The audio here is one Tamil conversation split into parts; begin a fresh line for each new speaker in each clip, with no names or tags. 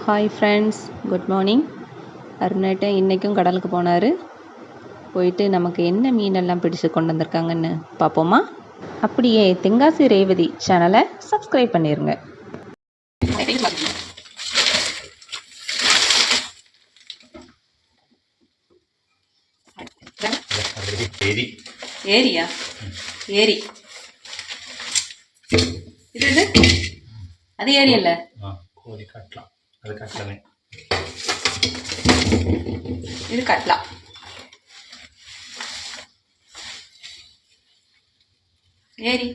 Hi friends, good morning. அருணேட்ட இன்றைக்கும் கடலுக்கு போனார். போயிட்டு நமக்கு என்ன மீனெல்லாம் பிடிச்சு கொண்டு வந்திருக்காங்கன்னு பார்ப்போமா? அப்படியே தென்காசி ரேவதி சேனலை சப்ஸ்கிரைப் பண்ணிடுங்க. ஏரியா ஏரி இது அது ஏரி இல்லை, இது கட்லா. ஏரி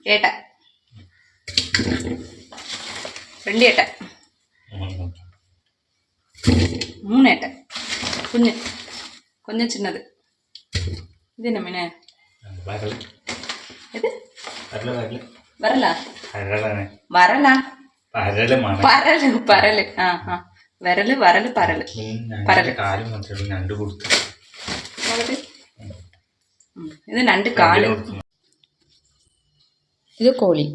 ஏட்டை, 2 ஏட்டை, 3 ஏட்டை, கொஞ்சம் சின்னது. இது என்ன மீன்? இது வரலா வரலா பரலு பரலு. விரலு வரலு பரலு பரலு. இது நண்டு காலு. இது கோழி.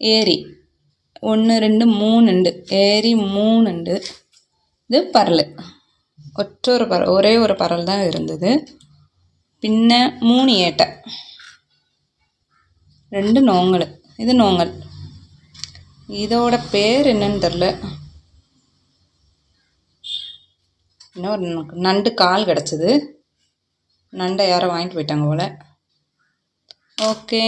ஏரி 1 2 3 ഉണ്ട്. ஏரி 3 ഉണ്ട്. இது பரல், ஒரே ஒரு பரல் தான் இருந்தது. பின்ன 3 ஏட்டை, 2 நோங்கல். இது நோங்கல். இதோட பேர் என்னன்னு தெரில. இன்னொரு நண்டு கால் கிடச்சிது. நண்டை யாரோ வாங்கிட்டு போயிட்டாங்க போல. ஓகே.